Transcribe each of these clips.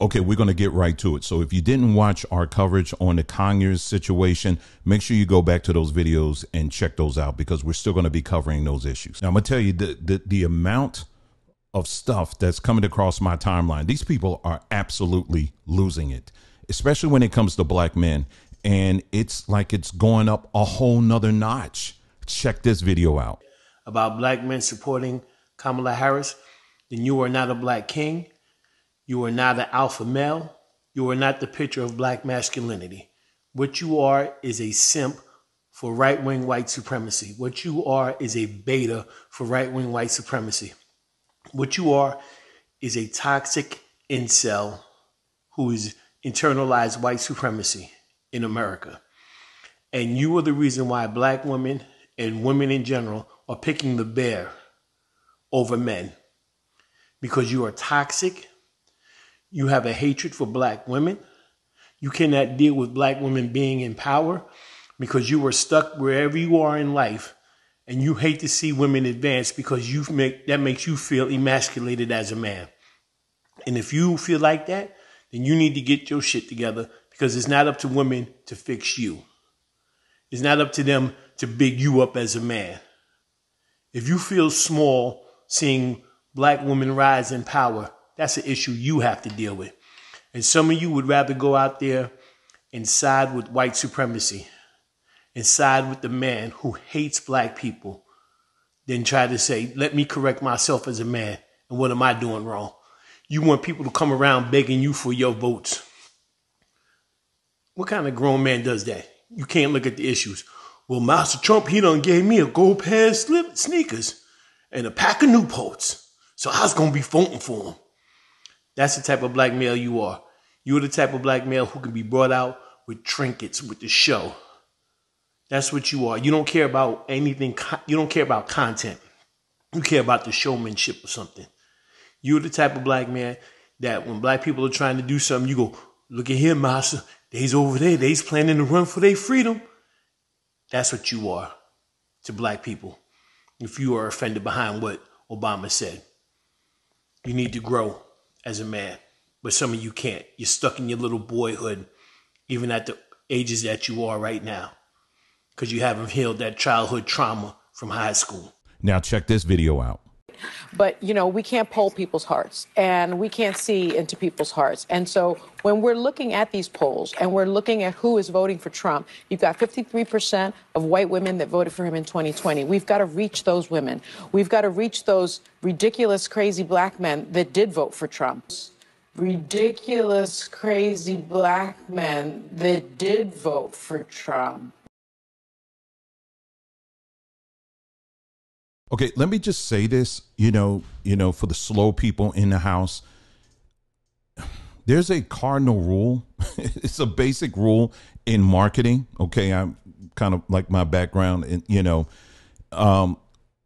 Okay, we're going to get right to it. So if you didn't watch our coverage on the Conyers situation, make sure you go back to those videos and check those out, because we're still going to be covering those issues. Now, I'm going to tell you the amount of stuff that's coming across my timeline. These people are absolutely losing it, especially when it comes to black men. And it's like it's going up a whole nother notch. Check this video out. About black men supporting Kamala Harris, then you are not a black king. You are not an alpha male. You are not the picture of black masculinity. What you are is a simp for right-wing white supremacy. What you are is a beta for right-wing white supremacy. What you are is a toxic incel who is internalized white supremacy in America. And you are the reason why black women and women in general are picking the bear over men. Because you are toxic. You have a hatred for black women. You cannot deal with black women being in power because you were stuck wherever you are in life, and you hate to see women advance because that makes you feel emasculated as a man. And if you feel like that, then you need to get your shit together, because it's not up to women to fix you. It's not up to them to big you up as a man. If you feel small seeing black women rise in power, that's an issue you have to deal with. And some of you would rather go out there and side with white supremacy and side with the man who hates black people than try to say, let me correct myself as a man. And what am I doing wrong? You want people to come around begging you for your votes. What kind of grown man does that? You can't look at the issues. Well, Master Trump, he done gave me a gold pair of sneakers and a pack of Newports, so I was going to be voting for him. That's the type of black male you are. You're the type of black male who can be brought out with trinkets, with the show. That's what you are. You don't care about anything. You don't care about content. You care about the showmanship or something. You're the type of black man that when black people are trying to do something, you go, look at him, master. They's over there. They's planning to run for their freedom. That's what you are to black people. If you are offended behind what Obama said, you need to grow as a man. But some of you can't. You're stuck in your little boyhood, even at the ages that you are right now, because you haven't healed that childhood trauma from high school. Now check this video out. But, you know, we can't poll people's hearts, and we can't see into people's hearts. And so when we're looking at these polls and we're looking at who is voting for Trump, you've got 53% of white women that voted for him in 2020. We've got to reach those women. We've got to reach those ridiculous, crazy black men that did vote for Trump. Ridiculous, crazy black men that did vote for Trump. Okay, let me just say this, you know, for the slow people in the house, there's a cardinal rule. It's a basic rule in marketing. Okay, I'm kind of like my background, and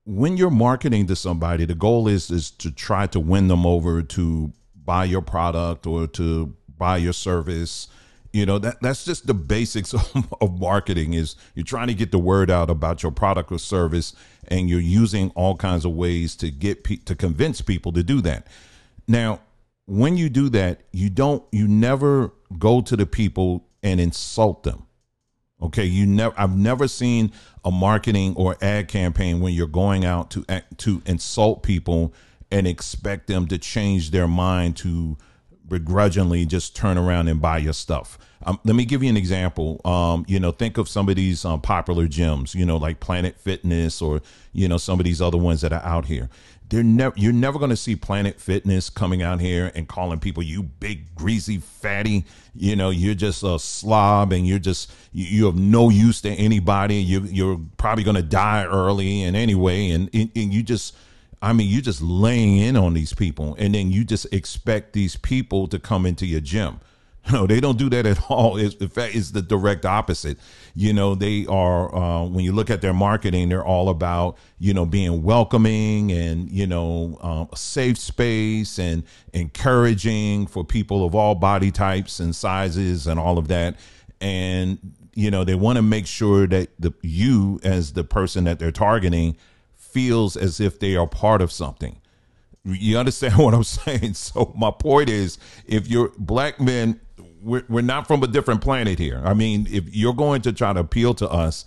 when you're marketing to somebody, the goal is to try to win them over to buy your product or to buy your service. You know, that's just the basics of marketing. Is you're trying to get the word out about your product or service, and you're using all kinds of ways to to convince people to do that. Now, when you do that, you never go to the people and insult them. Okay, I've never seen a marketing or ad campaign when you're going out to insult people and expect them to change their mind to begrudgingly just turn around and buy your stuff. Let me give you an example. Think of some of these popular gyms, like Planet Fitness, or, some of these other ones that are out here. You're never going to see Planet Fitness coming out here and calling people, you big, greasy, fatty, you're just a slob, and you have no use to anybody. You're probably going to die early and anyway. And you're just laying in on these people, and then you just expect these people to come into your gym. No, they don't do that at all. In fact, it's the direct opposite. They are, when you look at their marketing, they're all about, being welcoming and, a safe space and encouraging for people of all body types and sizes and all of that. And, they want to make sure that you as the person that they're targeting feels as if they are part of something. You understand what I'm saying? So my point is, if you're black men, we're not from a different planet here. I mean, if you're going to try to appeal to us,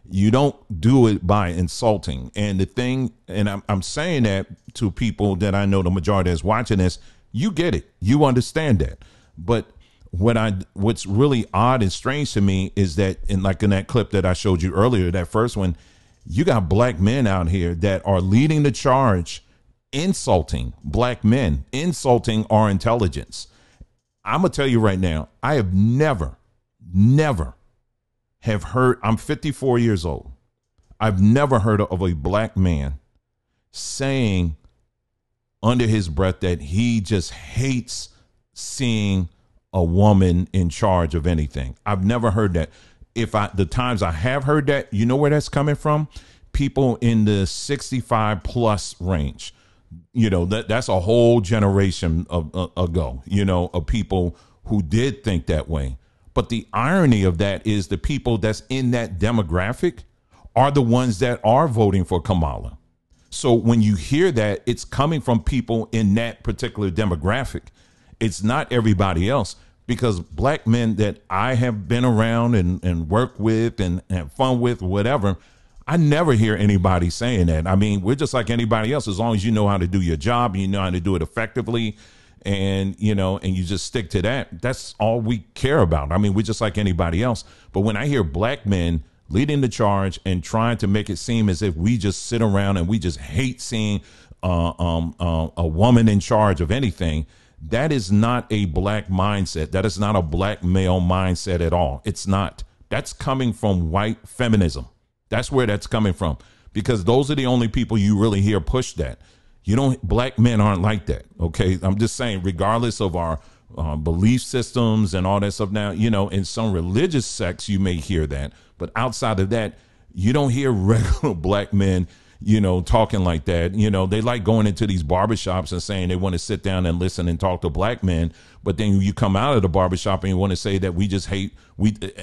you don't do it by insulting. And the thing, and I'm saying that to people that I know the majority that's watching this, you get it. You understand that. But what's really odd and strange to me is that in that clip that I showed you earlier, that first one, you got black men out here that are leading the charge, insulting black men, insulting our intelligence. I'm going to tell you right now, I have never have heard, I'm 54 years old. I've never heard of a black man saying under his breath that he just hates seeing a woman in charge of anything. I've never heard that. The times I have heard that, you know where that's coming from? People in the 65 plus range. That's a whole generation ago, of people who did think that way. But the irony of that is the people that's in that demographic are the ones that are voting for Kamala. So when you hear that, it's coming from people in that particular demographic. It's not everybody else, because black men that I have been around and worked with and have fun with, whatever, I never hear anybody saying that. I mean, we're just like anybody else, as long as you know how to do your job, you know how to do it effectively, and you just stick to that. That's all we care about. I mean, we're just like anybody else. But when I hear black men leading the charge and trying to make it seem as if we just sit around and we just hate seeing a woman in charge of anything, that is not a black mindset. That is not a black male mindset at all. It's not. That's coming from white feminism. That's where that's coming from, because those are the only people you really hear push that. Black men aren't like that. Okay. I'm just saying, regardless of our belief systems and all that stuff now, in some religious sects, you may hear that, but outside of that, you don't hear regular black men, talking like that. They like going into these barbershops and saying they want to sit down and listen and talk to black men. But then you come out of the barbershop and you want to say that we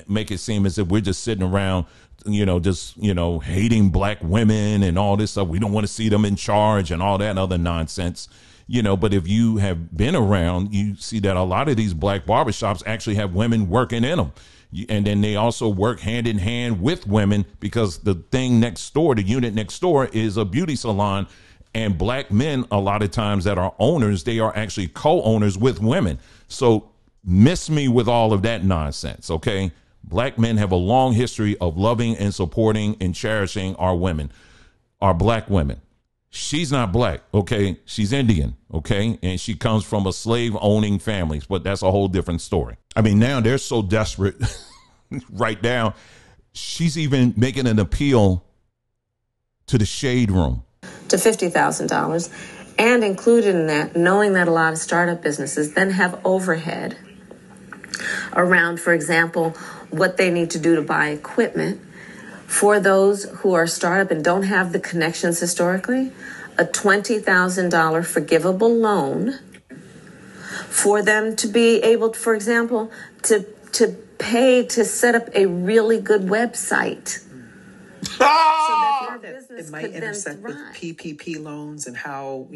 make it seem as if we're just sitting around, hating black women and all this stuff. We don't want to see them in charge and all that other nonsense, but if you have been around, you see that a lot of these black barbershops actually have women working in them. And then they also work hand in hand with women, because the thing next door, the unit next door, is a beauty salon. And black men, a lot of times that are owners, they are actually co-owners with women. So miss me with all of that nonsense. OK, black men have a long history of loving and supporting and cherishing our women, our black women. She's not black. OK, she's Indian. OK, and she comes from a slave owning family. But that's a whole different story. I mean, now they're so desperate right now. She's even making an appeal to the shade room to $50,000, and included in that, knowing that a lot of startup businesses then have overhead around, for example, what they need to do to buy equipment. For those who are startup and don't have the connections historically, a $20,000 forgivable loan for them to be able, for example, to pay to set up a really good website. So that their business it might intersect with PPP loans and how,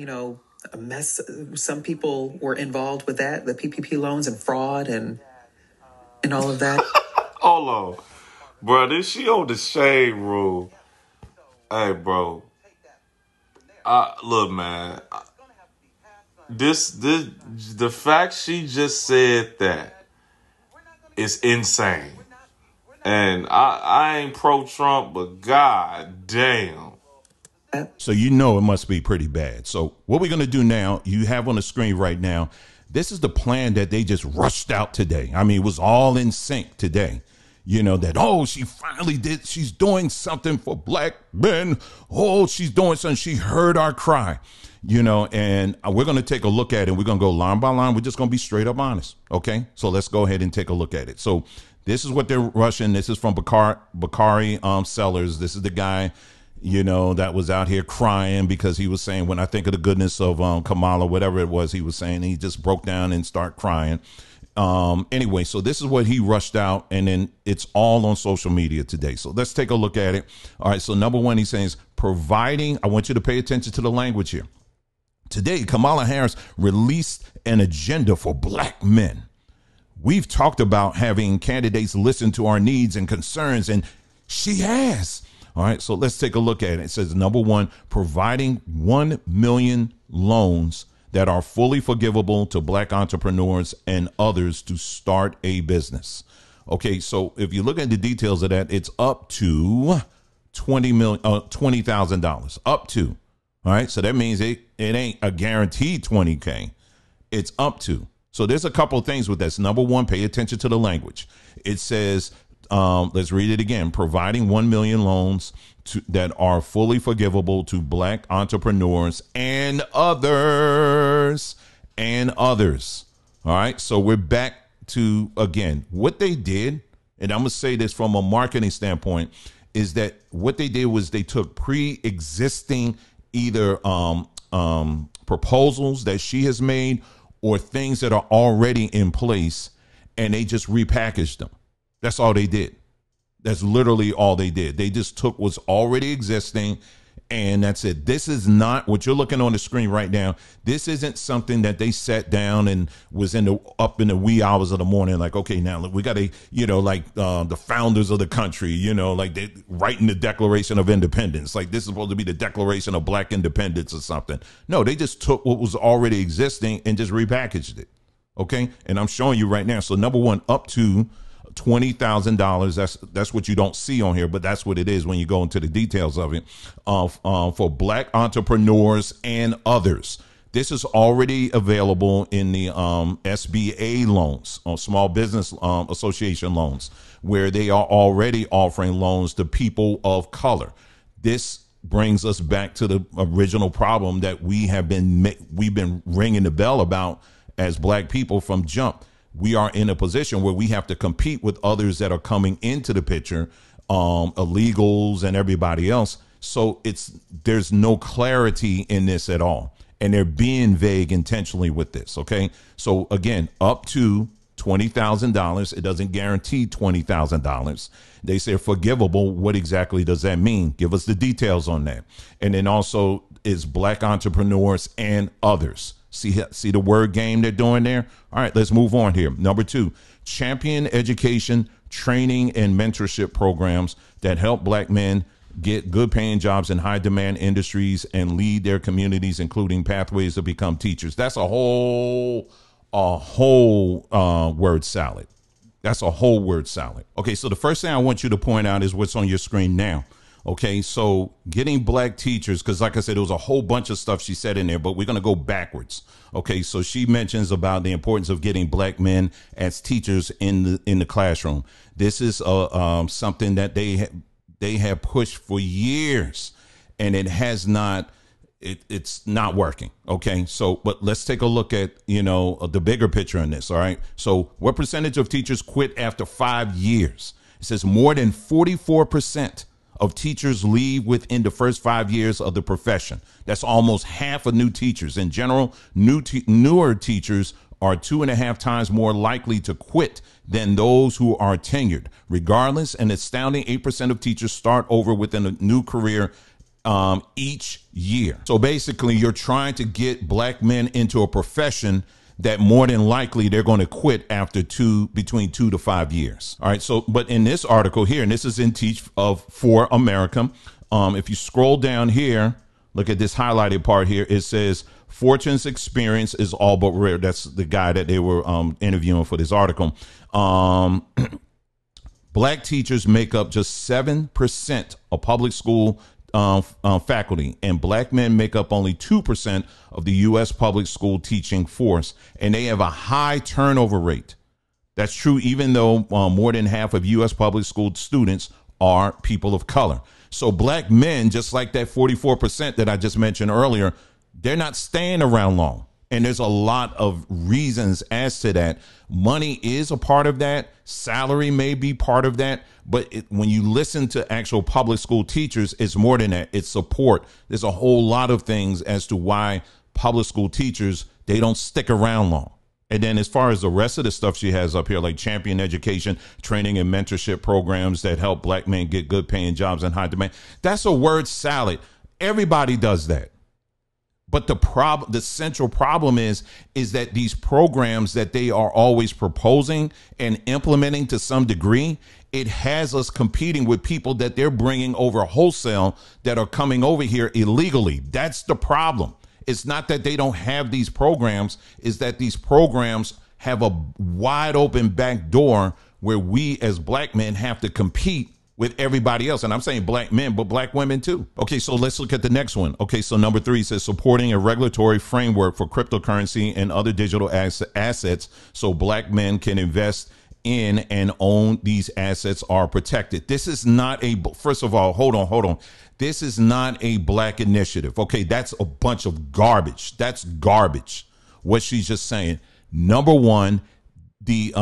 a mess. Some people were involved with that, the PPP loans and fraud and all of that. Hold on. Bro, this she on the shade room. Hey, bro. Look, man. The fact she just said that is insane. And I ain't pro-Trump, but god damn. So it must be pretty bad. So what we're going to do now, you have on the screen right now, this is the plan that they just rushed out today. I mean, it was all in sync today. That, she finally did. She's doing something for black men. She's doing something. She heard our cry, and we're going to take a look at it. We're going to go line by line. We're just going to be straight up honest. OK, so let's go ahead and take a look at it. So this is what they're rushing. This is from Bakari Sellers. This is the guy, that was out here crying because he was saying, when I think of the goodness of Kamala, whatever it was he was saying, he just broke down and started crying. Anyway, so this is what he rushed out, and then it's all on social media today. So let's take a look at it. All right. So number one, he says, I want you to pay attention to the language here. Today, Kamala Harris released an agenda for black men. We've talked about having candidates listen to our needs and concerns, and she has. All right, so let's take a look at it. It says, number one, providing 1 million loans that are fully forgivable to black entrepreneurs and others to start a business. Okay, so if you look at the details of that, it's up to $20,000, up to. All right, so that means it ain't a guaranteed 20K. It's up to. So there's a couple of things with this. Number one, pay attention to the language. It says, let's read it again, providing 1 million loans that are fully forgivable to black entrepreneurs and others. All right, so we're back to, again, what they did, and I'm going to say this from a marketing standpoint, is that what they did was they took pre-existing either proposals that she has made or things that are already in place, and they just repackaged them. That's all they did. That's literally all they did. They just took what's already existing, and that's it. This is not what you're looking on the screen right now. This isn't something that they sat down and was up in the wee hours of the morning, like, okay, now we got to, like the founders of the country, like they writing the Declaration of Independence. Like this is supposed to be the Declaration of Black Independence or something. No, they just took what was already existing and just repackaged it. Okay. And I'm showing you right now. So number one, up to $20,000. That's what you don't see on here, but that's what it is when you go into the details of it. For black entrepreneurs and others. This is already available in the SBA loans, or Small Business Association loans, where they are already offering loans to people of color. This brings us back to the original problem that we've been ringing the bell about as black people from jump. We are in a position where we have to compete with others that are coming into the picture, illegals and everybody else. So there's no clarity in this at all. And they're being vague intentionally with this. OK, so, again, up to $20,000. It doesn't guarantee $20,000. They say forgivable. What exactly does that mean? Give us the details on that. And then also is black entrepreneurs and others. See the word game they're doing there? All right, let's move on here. Number two, champion education, training, and mentorship programs that help black men get good paying jobs in high demand industries and lead their communities, including pathways to become teachers. That's a whole word salad. That's a whole word salad. Okay, so the first thing I want you to point out is what's on your screen now. Okay, so getting black teachers, because like I said, there was a whole bunch of stuff she said in there, but we're going to go backwards. Okay, so she mentions about the importance of getting black men as teachers in the classroom. This is something that they have pushed for years, and it has not. It's not working. OK, so but let's take a look at, the bigger picture in this. All right. So what percentage of teachers quit after 5 years? It says more than 44% of teachers leave within the first 5 years of the profession. That's almost half of new teachers. In general, newer teachers are 2.5 times more likely to quit than those who are tenured. Regardless, an astounding 8% of teachers start over within a new career each year. So basically, you're trying to get black men into a profession that more than likely they're going to quit after between 2 to 5 years. All right. So, but in this article here, and this is in Teach for America, if you scroll down here, look at this highlighted part here. It says Fortune's experience is all but rare. That's the guy that they were interviewing for this article. Black teachers make up just 7% of public school faculty, and black men make up only 2% of the U.S. public school teaching force, and they have a high turnover rate. That's true even though more than half of U.S. public school students are people of color. So black men, just like that 44% that I just mentioned earlier, they're not staying around long. And there's a lot of reasons as to that. Money is a part of that. Salary may be part of that. But when you listen to actual public school teachers, it's more than that. It's support. There's a whole lot of things as to why public school teachers, they don't stick around long. And then as far as the rest of the stuff she has up here, like champion education, training and mentorship programs that help black men get good paying jobs in high demand, that's a word salad. Everybody does that. But the central problem is that these programs that they are always proposing and implementing to some degree, it has us competing with people that they're bringing over wholesale that are coming over here illegally. That's the problem. It's not that they don't have these programs, it's that these programs have a wide open back door where we as black men have to compete with everybody else. And I'm saying black men, but black women too. Okay, so let's look at the next one. Okay, so number 3 says supporting a regulatory framework for cryptocurrency and other digital assets so black men can invest in and own these assets are protected. This is not first of all, hold on. This is not a black initiative. Okay, that's a bunch of garbage. That's garbage. What she's just saying. Number one, the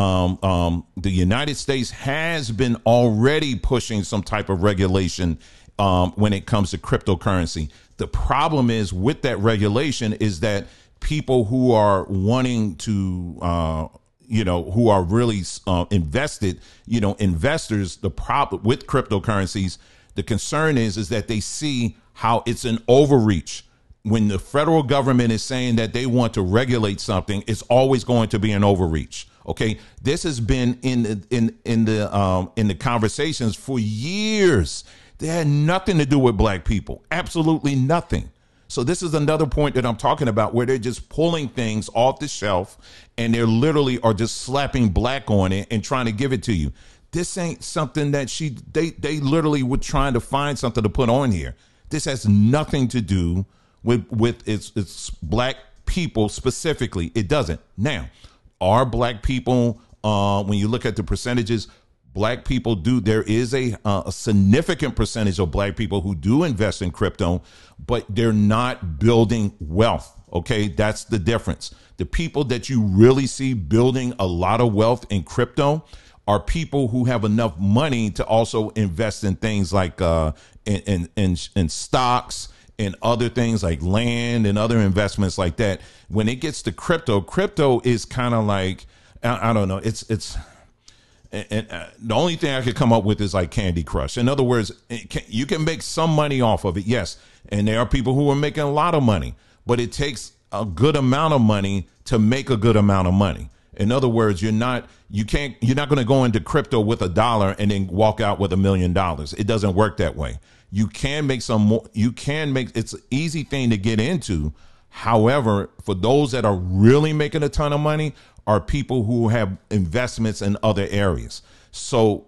United States has been already pushing some type of regulation when it comes to cryptocurrency. The problem is with that regulation is that people who are wanting to, who are really invested, investors, the problem with cryptocurrencies, the concern is that they see how it's an overreach. When the federal government is saying that they want to regulate something, it's always going to be an overreach. Okay, this has been in the conversations for years. They had nothing to do with black people, absolutely nothing. So this is another point that I'm talking about, where they're just pulling things off the shelf and they're literally are just slapping black on it and trying to give it to you. This ain't something that they literally were trying to find something to put on here. This has nothing to do with its black people specifically. It doesn't. Now, are black people, when you look at the percentages, black people there is a significant percentage of black people who do invest in crypto, but they're not building wealth. Okay, that's the difference. The people that you really see building a lot of wealth in crypto are people who have enough money to also invest in things like in stocks and other things like land and other investments like that. When it gets to crypto is kind of like, I don't know. It's the only thing I could come up with is like Candy Crush. In other words, you can make some money off of it. Yes. And there are people who are making a lot of money, but it takes a good amount of money to make a good amount of money. In other words, you're not going to go into crypto with $1 and then walk out with $1 million. It doesn't work that way. You can make some more. It's an easy thing to get into. However, for those that are really making a ton of money are people who have investments in other areas. So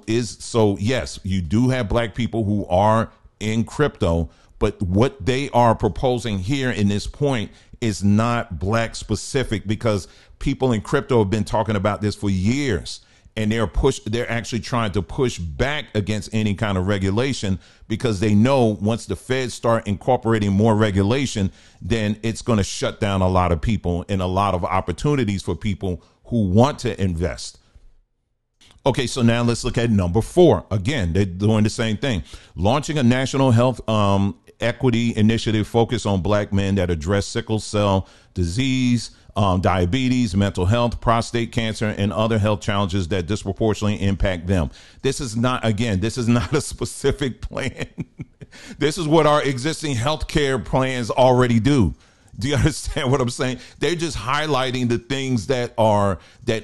yes, you do have black people who are in crypto, but what they are proposing here in this point is not black specific, because people in crypto have been talking about this for years. And they're actually trying to push back against any kind of regulation, because they know once the feds start incorporating more regulation, then it's going to shut down a lot of people and a lot of opportunities for people who want to invest. Okay, so now let's look at number 4. Again, they're doing the same thing. Launching a national health equity initiative focused on black men that address sickle cell disease, diabetes, mental health, prostate cancer, and other health challenges that disproportionately impact them. This is not a specific plan. This is what our existing healthcare plans already do. Do you understand what I'm saying? They're just highlighting the things that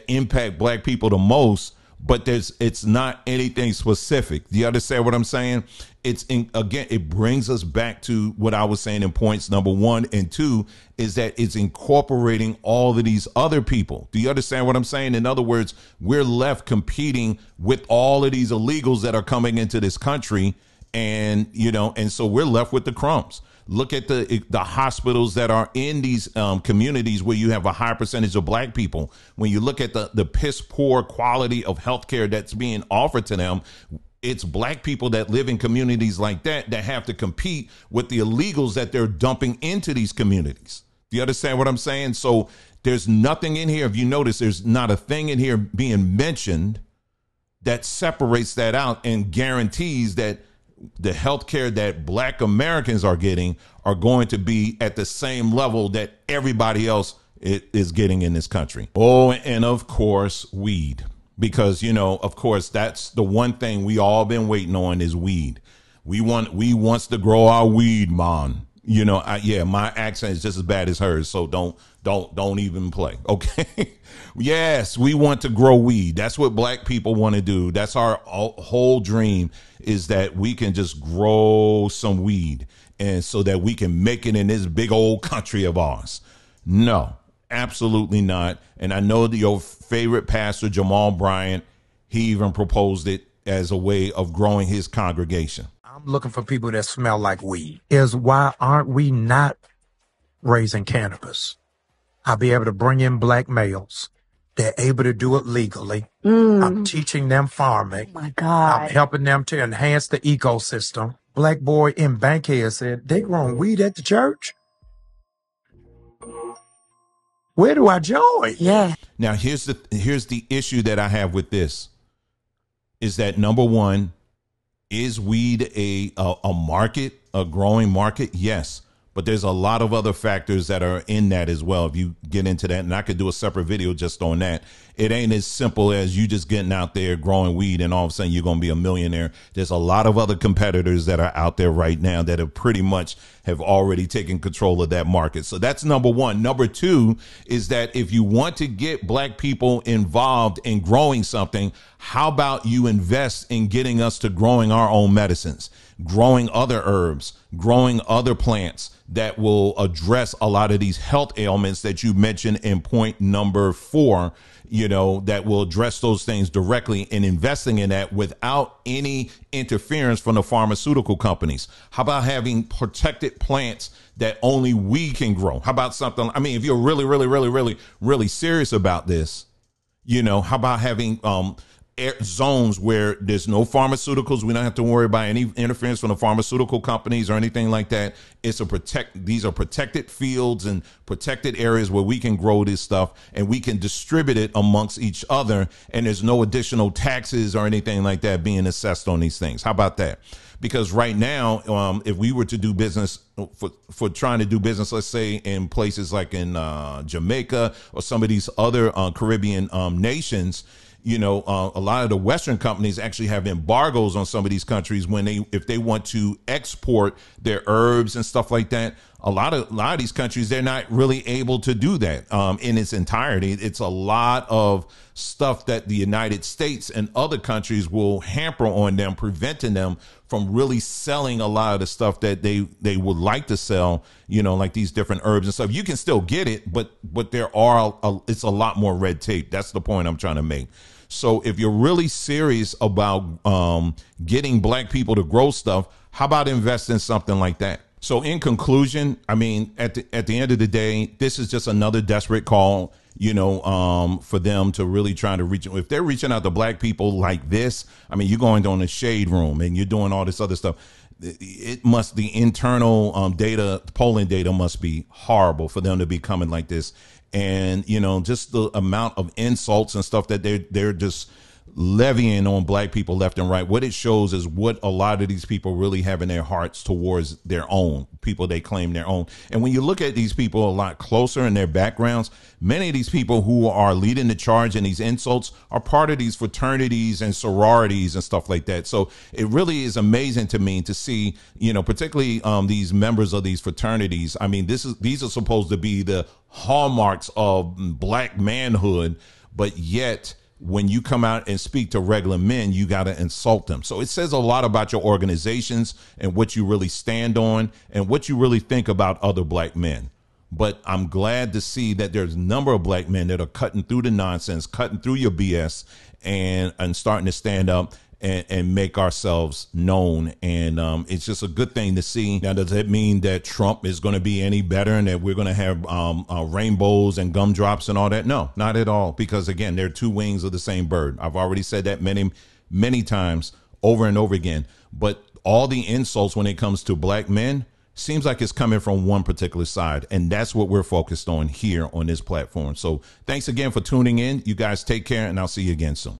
impact black people the most, but it's not anything specific. Do you understand what I'm saying? It brings us back to what I was saying in points number 1 and 2, is that it's incorporating all of these other people. Do you understand what I'm saying? In other words, we're left competing with all of these illegals that are coming into this country, and so we're left with the crumbs. Look at the hospitals that are in these communities where you have a high percentage of black people. When you look at the piss poor quality of healthcare that's being offered to them, it's black people that live in communities like that have to compete with the illegals that they're dumping into these communities. Do you understand what I'm saying? So there's nothing in here. If you notice, there's not a thing in here being mentioned that separates that out and guarantees that the healthcare that black Americans are getting are going to be at the same level that everybody else is getting in this country. Oh, and of course, weed. Because, of course, that's the one thing we all been waiting on is weed. We wants to grow our weed, man. Yeah, my accent is just as bad as hers. So don't even play. Okay. Yes, we want to grow weed. That's what black people want to do. That's our whole dream, is that we can just grow some weed, and so that we can make it in this big old country of ours. No, absolutely not. And I know that your favorite pastor, Jamal Bryant, he even proposed it as a way of growing his congregation. I'm looking for people that smell like weed. Is why aren't we not raising cannabis? I'll be able to bring in black males. They're able to do it legally. I'm teaching them farming. Oh my God. I'm helping them to enhance the ecosystem. Black boy in Bankhead said, they growing weed at the church? Where do I join? Yeah. Now, here's the issue that I have with this, is that, number one, is weed a market, a growing market? Yes. But there's a lot of other factors that are in that as well. If you get into that, and I could do a separate video just on that. It ain't as simple as you just getting out there growing weed and all of a sudden you're going to be a millionaire. There's a lot of other competitors that are out there right now that have pretty much have already taken control of that market. So that's number one. Number two is that if you want to get black people involved in growing something, how about you invest in getting us to growing our own medicines, growing other herbs, growing other plants that will address a lot of these health ailments that you mentioned in point number 4, that will address those things directly, and investing in that without any interference from the pharmaceutical companies. How about having protected plants that only we can grow? How about something? I mean, if you're really, really, really, really, really serious about this, how about having zones where there's no pharmaceuticals? We don't have to worry about any interference from the pharmaceutical companies or anything like that. These are protected fields and protected areas where we can grow this stuff and we can distribute it amongst each other. And there's no additional taxes or anything like that being assessed on these things. How about that? Because right now, if we were to do business for trying to do business, let's say in places like in Jamaica or some of these other Caribbean nations, a lot of the Western companies actually have embargoes on some of these countries if they want to export their herbs and stuff like that. A lot of these countries, they're not really able to do that in its entirety. It's a lot of stuff that the United States and other countries will hamper on them, preventing them from really selling a lot of the stuff that they would like to sell, like these different herbs and stuff. You can still get it, but it's a lot more red tape. That's the point I'm trying to make. So if you're really serious about getting black people to grow stuff, how about invest in something like that? So in conclusion, I mean, at the end of the day, this is just another desperate call, for them to really try to reach. If they're reaching out to black people like this, I mean, you're going on the shade room and you're doing all this other stuff. The internal polling data must be horrible for them to be coming like this. And, just the amount of insults and stuff that they're just levying on black people left and right. What it shows is what a lot of these people really have in their hearts towards their own people they claim their own. And when you look at these people a lot closer in their backgrounds, many of these people who are leading the charge in these insults are part of these fraternities and sororities and stuff like that. So it really is amazing to me to see, particularly these members of these fraternities. I mean, these are supposed to be the hallmarks of black manhood, but yet when you come out and speak to regular men, you got to insult them. So it says a lot about your organizations and what you really stand on and what you really think about other black men. But I'm glad to see that there's a number of black men that are cutting through the nonsense, cutting through your BS and starting to stand up and make ourselves known. And it's just a good thing to see. Now, does that mean that Trump is going to be any better and that we're going to have rainbows and gumdrops and all that? No, not at all. Because, again, they're two wings of the same bird. I've already said that many, many times over and over again. But all the insults when it comes to black men seems like it's coming from one particular side. And that's what we're focused on here on this platform. So thanks again for tuning in. You guys take care, and I'll see you again soon.